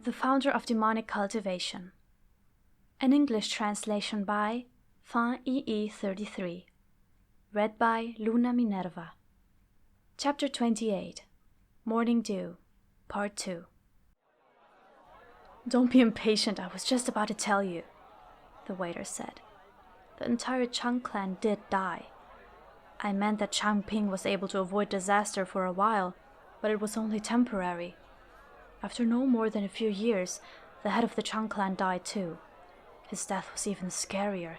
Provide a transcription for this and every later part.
The Founder of Demonic Cultivation. An English translation by ㅤㅤㅤㅤ. Read by Luna Minerva. Chapter 28. Morning Dew, Part 2. "Don't be impatient, I was just about to tell you," the waiter said. "The entire Chang clan did die. I meant that Changping was able to avoid disaster for a while, but it was only temporary. After no more than a few years, the head of the Chang clan died too. His death was even scarier.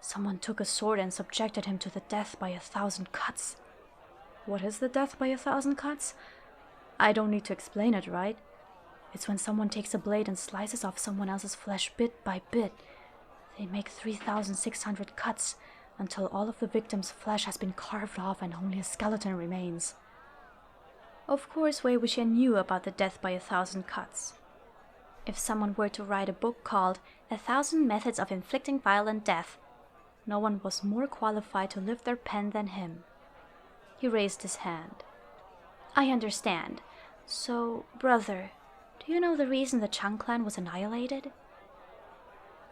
Someone took a sword and subjected him to the death by 1,000 cuts. What is the death by 1,000 cuts? I don't need to explain it, right? It's when someone takes a blade and slices off someone else's flesh bit by bit. They make 3,600 cuts until all of the victim's flesh has been carved off and only a skeleton remains." Of course, Wei Wuxian knew about the death by 1,000 cuts. If someone were to write a book called 1,000 Methods of Inflicting Violent Death, no one was more qualified to lift their pen than him. He raised his hand. "I understand. So, brother, do you know the reason the Chang clan was annihilated?"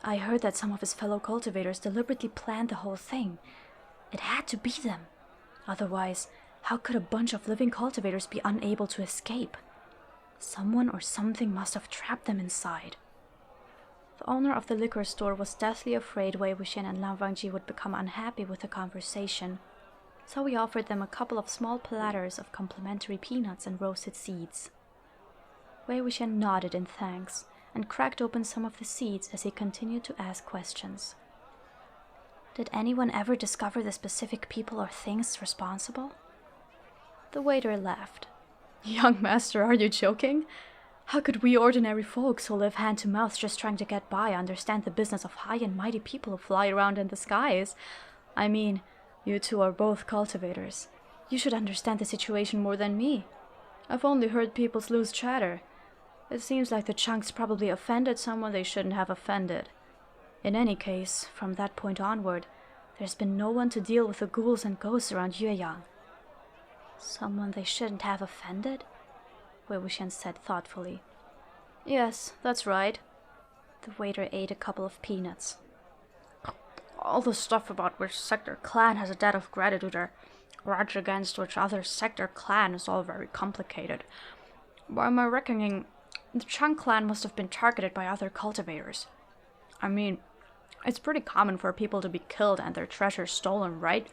"I heard that some of his fellow cultivators deliberately planned the whole thing. It had to be them. Otherwise, how could a bunch of living cultivators be unable to escape? Someone or something must have trapped them inside." The owner of the liquor store was deathly afraid Wei Wuxian and Lan Wangji would become unhappy with the conversation, so he offered them a couple of small platters of complimentary peanuts and roasted seeds. Wei Wuxian nodded in thanks and cracked open some of the seeds as he continued to ask questions. "Did anyone ever discover the specific people or things responsible?" The waiter laughed. "Young master, are you joking? How could we ordinary folks who live hand to mouth just trying to get by understand the business of high and mighty people who fly around in the skies? I mean, you two are both cultivators. You should understand the situation more than me. I've only heard people's loose chatter. It seems like the Changs probably offended someone they shouldn't have offended. In any case, from that point onward, there's been no one to deal with the ghouls and ghosts around Yueyang." "Someone they shouldn't have offended?" Wei Wuxian said thoughtfully. "Yes, that's right." The waiter ate a couple of peanuts. "All the stuff about which sector clan has a debt of gratitude or grudge against which other sector clan is all very complicated. By my reckoning, the Chang clan must have been targeted by other cultivators. I mean, it's pretty common for people to be killed and their treasures stolen, right?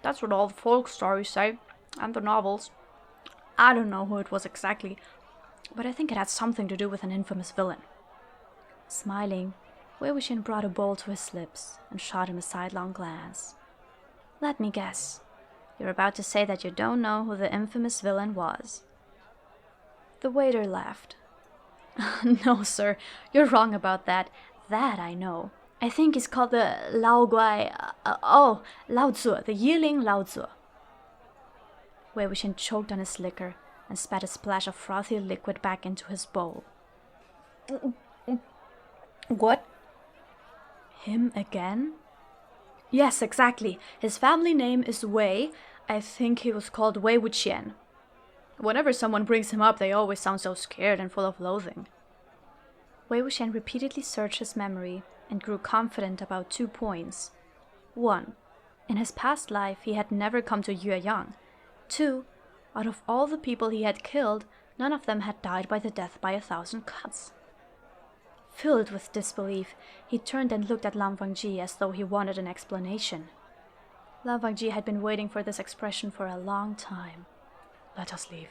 That's what all the folk stories say, and the novels. I don't know who it was exactly, but I think it had something to do with an infamous villain." Smiling, Wei Wuxian brought a bowl to his lips and shot him a sidelong glance. "Let me guess. You're about to say that you don't know who the infamous villain was." The waiter laughed. "No, sir, you're wrong about that. That I know. I think he's called the Lao Tzu, the Yiling Lao Tzu." Wei Wuxian choked on his liquor and spat a splash of frothy liquid back into his bowl. "What? Him again?" "Yes, exactly. His family name is Wei. I think he was called Wei Wuxian. Whenever someone brings him up, they always sound so scared and full of loathing." Wei Wuxian repeatedly searched his memory and grew confident about 2 points. 1. In his past life, he had never come to Yueyang. 2. Out of all the people he had killed, none of them had died by the death by 1,000 cuts. Filled with disbelief, he turned and looked at Lan Wangji as though he wanted an explanation. Lan Wangji had been waiting for this expression for a long time. "Let us leave."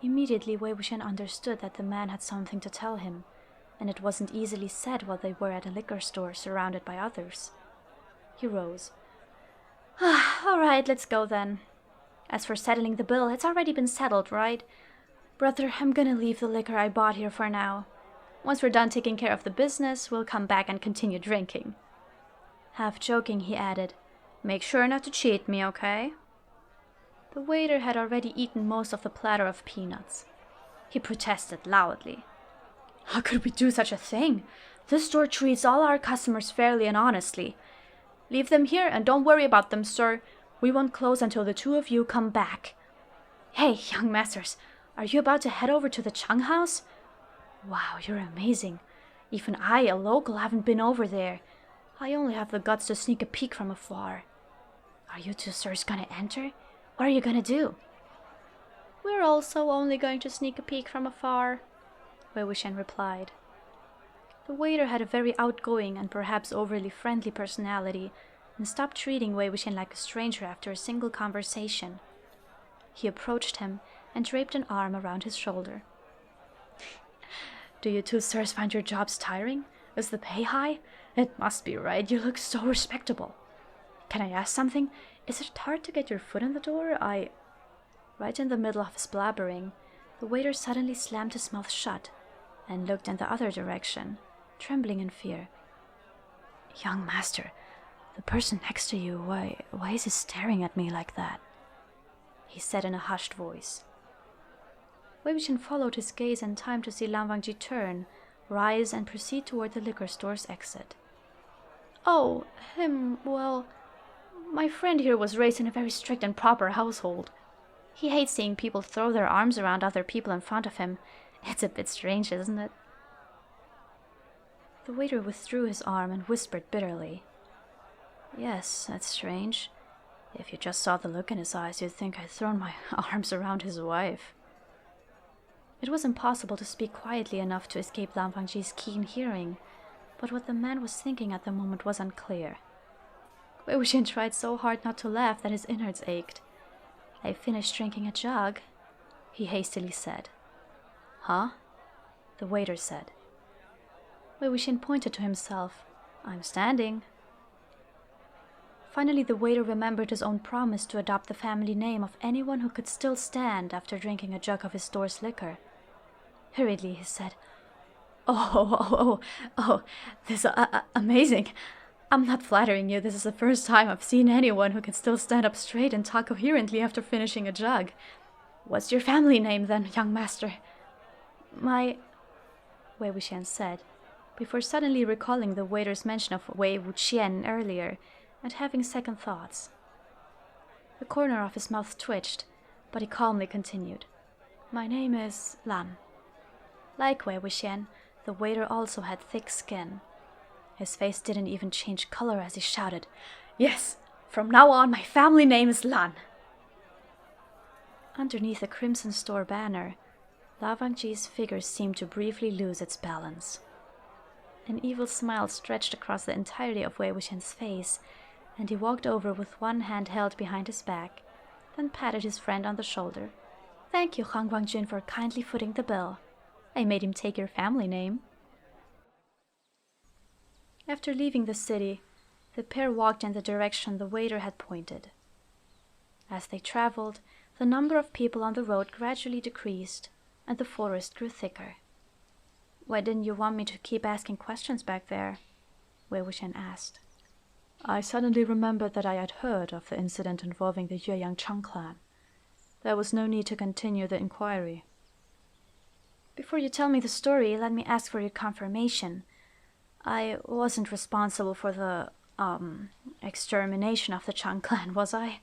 Immediately, Wei Wuxian understood that the man had something to tell him, and it wasn't easily said while they were at a liquor store surrounded by others. He rose. "All right, let's go then. As for settling the bill, it's already been settled, right? Brother, I'm gonna leave the liquor I bought here for now. Once we're done taking care of the business, we'll come back and continue drinking." Half joking, he added, "Make sure not to cheat me, okay?" The waiter had already eaten most of the platter of peanuts. He protested loudly. "How could we do such a thing? This store treats all our customers fairly and honestly. Leave them here and don't worry about them, sir. We won't close until the two of you come back. Hey, young masters, are you about to head over to the Chang house?" Wow, you're amazing. Even I, a local, haven't been over there. I only have the guts to sneak a peek from afar. Are you two sirs gonna enter? What are you gonna do? We're also only going to sneak a peek from afar, Wei Wuxian replied. The waiter had a very outgoing and perhaps overly friendly personality and stopped treating Wei Wuxian like a stranger after a single conversation. He approached him and draped an arm around his shoulder. Do you two sirs find your jobs tiring? Is the pay high? It must be, right? You look so respectable. Can I ask something? Is it hard to get your foot in the door? Right in the middle of his blabbering, the waiter suddenly slammed his mouth shut and looked in the other direction, trembling in fear. Young master, the person next to you, why is he staring at me like that? He said in a hushed voice. Wei Wuxian followed his gaze in time to see Lan Wangji turn, rise, and proceed toward the liquor store's exit. Oh, him, well, my friend here was raised in a very strict and proper household. He hates seeing people throw their arms around other people in front of him. It's a bit strange, isn't it? The waiter withdrew his arm and whispered bitterly. Yes, that's strange. If you just saw the look in his eyes, you'd think I'd thrown my arms around his wife. It was impossible to speak quietly enough to escape Lan Wangji's keen hearing, but what the man was thinking at the moment was unclear. Wei Wuxian tried so hard not to laugh that his innards ached. I finished drinking a jug, he hastily said. Huh? The waiter said. Wei Wuxian pointed to himself. I'm standing. Finally, the waiter remembered his own promise to adopt the family name of anyone who could still stand after drinking a jug of his store's liquor. Hurriedly, he said, Oh, this is amazing. I'm not flattering you. This is the first time I've seen anyone who can still stand up straight and talk coherently after finishing a jug. What's your family name then, young master? Wei Wuxian said, before suddenly recalling the waiter's mention of Wei Wuxian earlier and having second thoughts. The corner of his mouth twitched, but he calmly continued. My name is Lan. Like Wei Wuxian, the waiter also had thick skin. His face didn't even change color as he shouted, Yes, from now on my family name is Lan. Underneath the Crimson Store banner, Lan Wangji's figure seemed to briefly lose its balance. An evil smile stretched across the entirety of Wei Wuxian's face, and he walked over with one hand held behind his back, then patted his friend on the shoulder. Thank you, Han Guangjun, for kindly footing the bill. I made him take your family name. After leaving the city, the pair walked in the direction the waiter had pointed. As they traveled, the number of people on the road gradually decreased, and the forest grew thicker. Why didn't you want me to keep asking questions back there? Wei Wuxian asked. I suddenly remembered that I had heard of the incident involving the Yueyang Chang clan. There was no need to continue the inquiry. Before you tell me the story, let me ask for your confirmation. I wasn't responsible for the, extermination of the Chang clan, was I?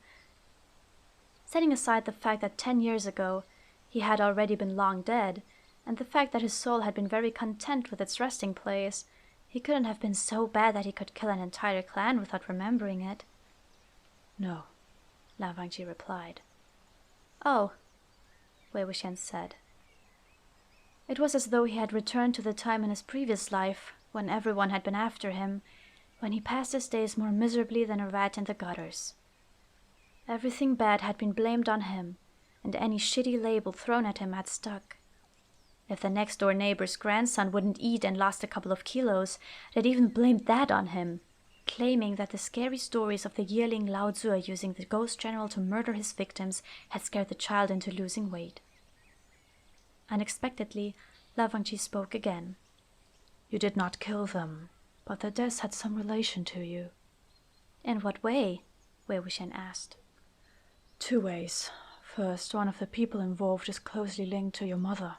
Setting aside the fact that 10 years ago he had already been long dead, and the fact that his soul had been very content with its resting place, he couldn't have been so bad that he could kill an entire clan without remembering it. No, Lan Wangji replied. Oh, Wei Wuxian said. It was as though he had returned to the time in his previous life when everyone had been after him, when he passed his days more miserably than a rat in the gutters. Everything bad had been blamed on him, and any shitty label thrown at him had stuck. If the next-door neighbor's grandson wouldn't eat and lost a couple of kilos, they'd even blamed that on him, claiming that the scary stories of the yearling Lao Tzu using the ghost general to murder his victims had scared the child into losing weight. Unexpectedly, Lan Wangji spoke again. You did not kill them, but their deaths had some relation to you. In what way? Wei Wuxian asked. 2 ways. First, one of the people involved is closely linked to your mother.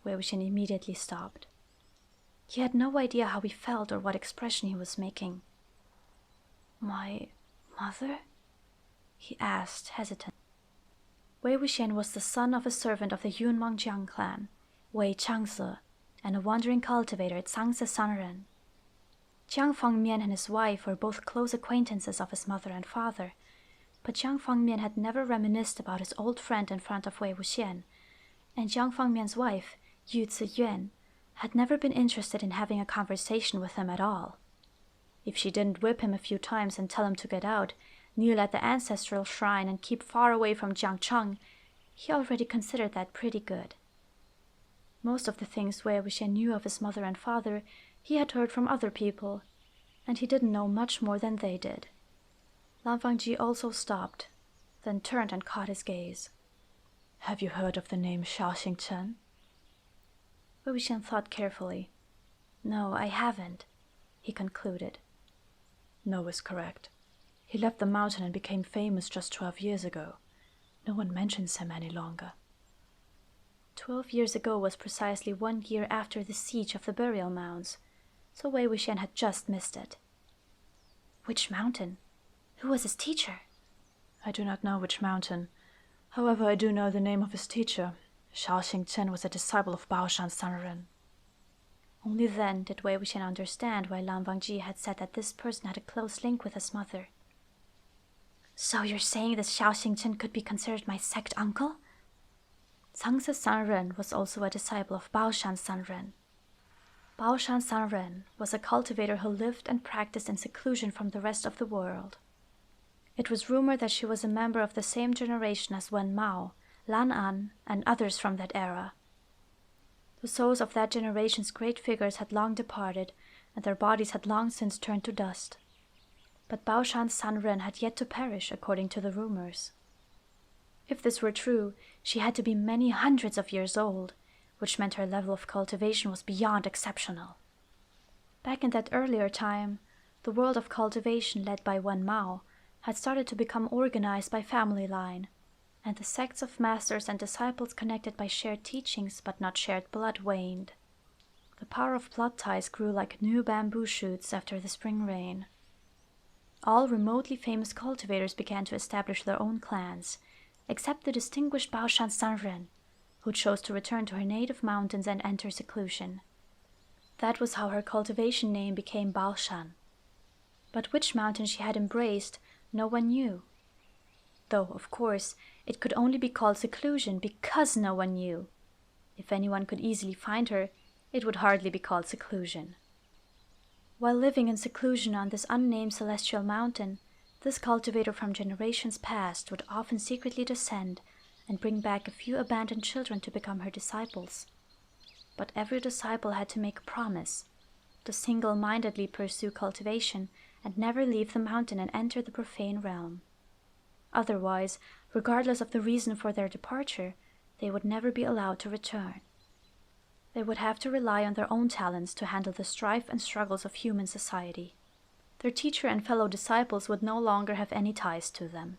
Wei Wuxian immediately stopped. He had no idea how he felt or what expression he was making. My mother? He asked, hesitant. Wei Wuxian was the son of a servant of the Yunmeng Jiang clan, Wei Changze, and a wandering cultivator ㅤㅤㅤㅤ. Jiang Fangmian and his wife were both close acquaintances of his mother and father, but Jiang Fangmian had never reminisced about his old friend in front of Wei Wuxian, and Jiang Fangmian's wife, Yu Ziyuan, had never been interested in having a conversation with him at all. If she didn't whip him a few times and tell him to get out, kneel at the ancestral shrine, and keep far away from Jiangcheng, he already considered that pretty good. Most of the things Wei Wuxian knew of his mother and father he had heard from other people, and he didn't know much more than they did. Lan Fangji also stopped, then turned and caught his gaze. "Have you heard of the name Xiaoxing Chen?" Wei Wuxian thought carefully. "No, I haven't," he concluded. "No is correct. He left the mountain and became famous just 12 years ago. No one mentions him any longer." 12 years ago was precisely 1 year after the siege of the burial mounds, so Wei Wuxian had just missed it. Which mountain? Who was his teacher? "I do not know which mountain. However, I do know the name of his teacher. Xiaoxing Chen was a disciple of Baoshan Sanren." Only then did Wei Wuxian understand why Lan Wangji had said that this person had a close link with his mother. "So you're saying this Xiaoxing Chen could be considered my sect uncle?" ㅤㅤㅤㅤ was also a disciple of Baoshan Sanren. Baoshan Sanren was a cultivator who lived and practiced in seclusion from the rest of the world. It was rumored that she was a member of the same generation as Wen Mao, Lan An, and others from that era. The souls of that generation's great figures had long departed, and their bodies had long since turned to dust. But Baoshan Sanren had yet to perish, according to the rumors. If this were true, she had to be many hundreds of years old, which meant her level of cultivation was beyond exceptional. Back in that earlier time, the world of cultivation led by Wen Mao had started to become organized by family line, and the sects of masters and disciples connected by shared teachings but not shared blood waned. The power of blood ties grew like new bamboo shoots after the spring rain. All remotely famous cultivators began to establish their own clans, except the distinguished Baoshan Sanren, who chose to return to her native mountains and enter seclusion. That was how her cultivation name became Baoshan. But which mountain she had embraced, no one knew. Though, of course, it could only be called seclusion because no one knew. If anyone could easily find her, it would hardly be called seclusion. While living in seclusion on this unnamed celestial mountain, this cultivator from generations past would often secretly descend and bring back a few abandoned children to become her disciples. But every disciple had to make a promise to single-mindedly pursue cultivation and never leave the mountain and enter the profane realm. Otherwise, regardless of the reason for their departure, they would never be allowed to return. They would have to rely on their own talents to handle the strife and struggles of human society. Their teacher and fellow disciples would no longer have any ties to them.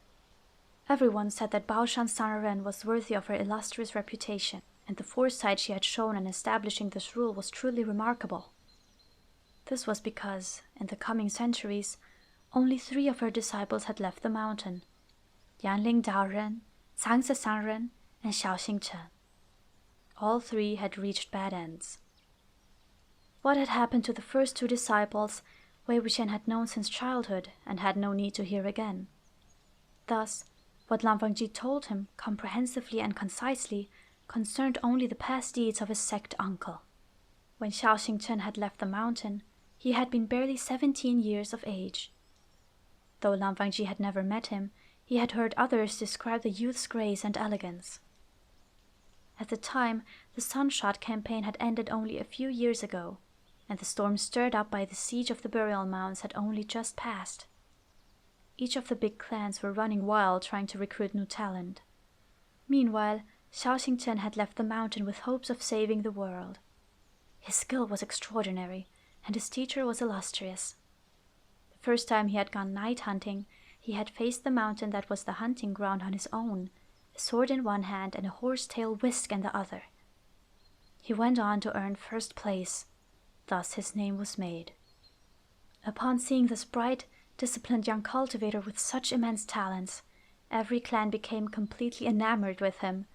Everyone said that Baoshan Sanren was worthy of her illustrious reputation, and the foresight she had shown in establishing this rule was truly remarkable. This was because, in the coming centuries, only 3 of her disciples had left the mountain: Yanling Daoren, ㅤㅤㅤㅤ, and Xiaoxing Chen. All 3 had reached bad ends. What had happened to the first 2 disciples, Wei Wuxian had known since childhood and had no need to hear again. Thus, what Lan Fangji told him comprehensively and concisely concerned only the past deeds of his sect uncle. When Xiaoxing Chen had left the mountain, he had been barely 17 years of age. Though Lan Fangji had never met him, he had heard others describe the youth's grace and elegance. At the time, the Sunshot campaign had ended only a few years ago, and the storm stirred up by the siege of the burial mounds had only just passed. Each of the big clans were running wild trying to recruit new talent. Meanwhile, Xiaoxing Chen had left the mountain with hopes of saving the world. His skill was extraordinary, and his teacher was illustrious. The first time he had gone night hunting, he had faced the mountain that was the hunting ground on his own, a sword in one hand and a horse-tail whisk in the other. He went on to earn first place. Thus his name was made. Upon seeing this bright, disciplined young cultivator with such immense talents, every clan became completely enamored with him,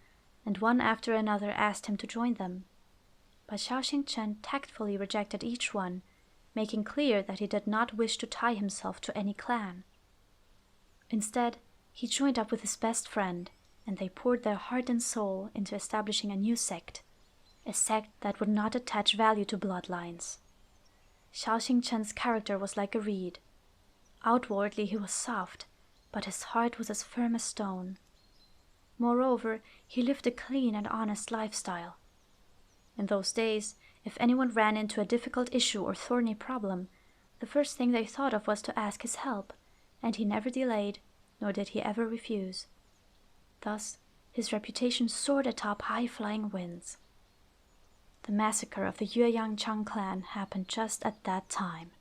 and one after another asked him to join them. but Xiaoxing Chen tactfully rejected each one, making clear that he did not wish to tie himself to any clan. Instead, he joined up with his best friend, and they poured their heart and soul into establishing a new sect, a sect that would not attach value to bloodlines. Xiaoxing Chen's character was like a reed. Outwardly he was soft, but his heart was as firm as stone. Moreover, he lived a clean and honest lifestyle. In those days, if anyone ran into a difficult issue or thorny problem, the first thing they thought of was to ask his help, and he never delayed, nor did he ever refuse. Thus, his reputation soared atop high-flying winds. The massacre of the Yueyang Chang clan happened just at that time.